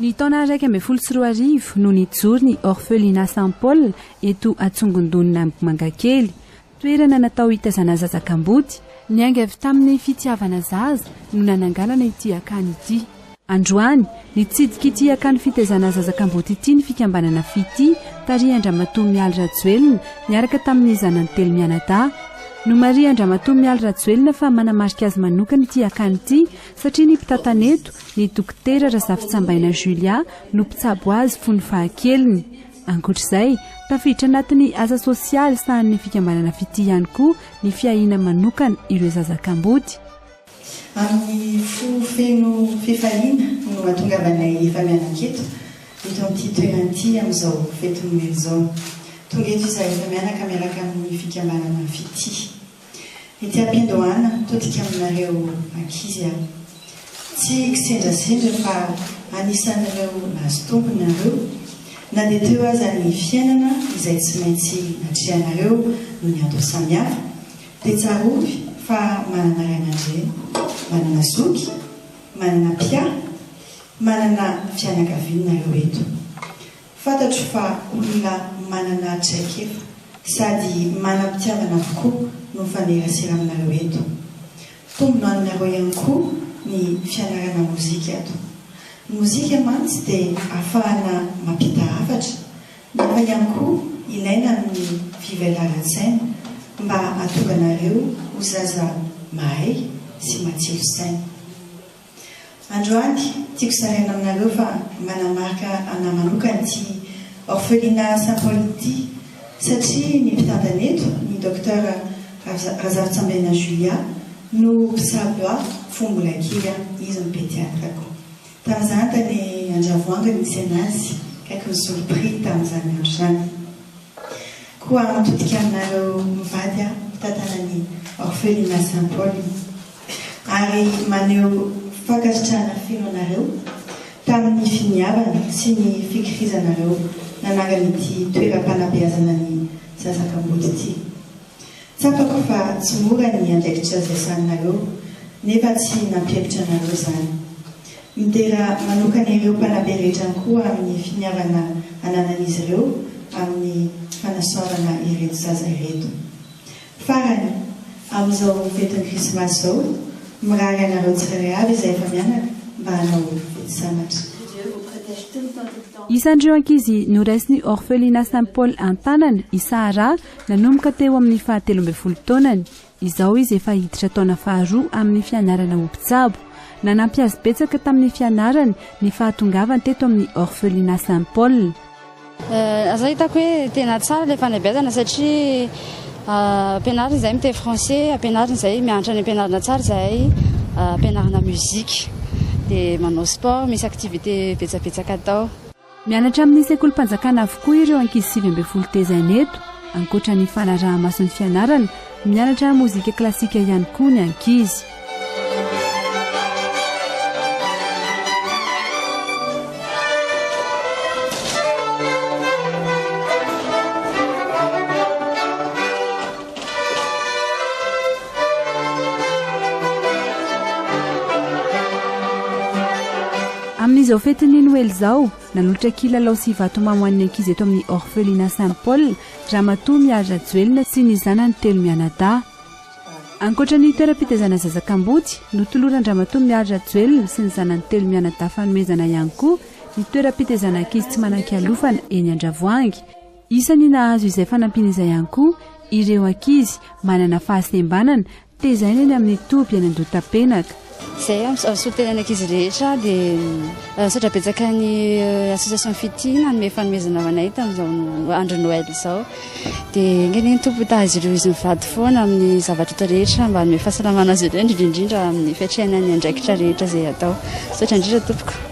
Ny taona 2024 no nijoro ny orphelinat Saint-Paul eto Atsongondonina Mangakely, toerana natao hitazana zazakamboty. Niainga avy tamin'ny fitiavana zaza no nananganana ity akany ity. Androany nitsidika ity akany fitaizana zazakamboty ity ny fikambanana fity Taria Andramatoa Mialy Rajoelina niaraka tamin'ny zanany telo mianadahy. No Maria Andramatoa Mialy Rajoelina fa manamarika azy manokana ity akany ity satria ny mpitataneto ny dokotera Razafintsambaina Julia no mpitsabo azy fony fahakeliny. Ankoatr'izay, tafiditra anatin'ny asa sosialy sahan'ny fikambanana fity ihany koa ny fiahiana manokana ireo zazakamboty. Amin'ny feno fifaliana no mahatongavanay efa mianan-keto eto amin'ity toerana ity amin'izao fetin'omely izao. Tonga eto izahay efa miaraka amin'ny fikambanana fity. Ety am-Pindohana todika aminareo ankizy aho. Tsy kisendrasendra fa anisan'ireo nahazo tomponareo na dia teo aza ny fiainana izay tsy maintsy natrehanareo no ny atao samihafa dia tsarovy fa manana ray aman-dreny, manana zoky, manana pia, manana fianakavianareo eto. Fantatro fa olona manana traikefa sady manam-pitiavana avokoa no mifanerasera aminareo eto. Tombona aminareo ihany koa ny fianarana mozika ato. Ny mozika mantsy dia ahafahana mampita hafatra, nefa ihany koa ilaina amin'ny fivelaran-tsaina mba hahatonganareo ho zaza mahay sy matsilo saina. Androany tiako saraina aminareo fa manamarika ana manokana ity orphelinat Saint-Paul ity satria ny mpitantaneto ny docteur Razafintsambaina Julia no mpitsabo ahy fombola kely izy ny pédiatrako. Tamin'izany tany Andravoanga nisy anazy kaiky nisolo prix tamin'izany andro izany. Koa matodika aminareo mivady aho mitantana ny orphelinat Saint-Paul ary maneho fankasitrahana feno anareo tamin'ny finiavana sy ny fikirizanareo nanangan'ity toeram-panabeazana ny zazakamboty ity. Tsapako fa tsy mora ny andraikitra izay saninareo nefa tsy nampielitra anareo izany. Mitera manokana ireo mpanabe rehetra koa amin'ny finiavana ananan'izy ireo amin'ny fanasoavana ireto zaza ireto. Farany amin'izao fetin'ny Krismasy izao mirary anareo tsirairay avy izay efa mianaka mba hanao fety sanatra. Isan'ireo ankizy noraisiny orphelinat Saint-Paul an-tanana Isahara nanomboka teo amin'ny 13 taonany. Izao izy efa hiditra taona faharoa amin'ny fianarana ho mpitsabo. Nanampy azy betsaka tamin'ny fianarany ny fahatongavany teto amin'ny orphelinat Saint-Paul. Aza hitako hoe tena tsara ilay fanabeazana satria ampianarina izay miteny français, ampianarina izay mianatra ny ampianarina tsara izay ampianarina muzika dia manao sport, misy activité betsabetsaka atao. Mianatra amin'ny sekolim-panjakana avokoa ireo ankizy 12 tezana eto. Ankoatra ny fanaraha-mason'ny fianarana, mianatra mozika klasika ihany koa ny ankizy. Amin'izao fetin'ny Noël izao, nanolotra kilalao sy vatomamo an'ny ankizy eto amin'ny orphelinat Saint-Paul, Ramatoa Mialy Rajoelina sy ny zanany telo mianadahy. Ankoatra ny toeram-pitezana zazakamboty, notoloran Ramatoa Mialy Rajoelina sy ny zanany telo mianadahy fanomezana ihany koa ny toeram-pitezana ankizy tsy manan-kialofana eny Andravoangy. Isany nahazo izay fanampiana izay ihany koa ireo ankizy manana fahasembanana tezaina eny amin'ny toby eny Andotapenaka. Izay amin'ny tenany ankizy rehetra dia satra betsaka ny association fity nanome fanomezana ho anay tamin'izao andro Noël izao. Dia ngeny tompo tahazy ireo izy mivady foana amin'ny zavatra rehetra mba hanome fahasalamana azy ireo indrindra amin'ny fiatrehana ny andraikitra rehetra izay atao. Satra indrindra tompoko.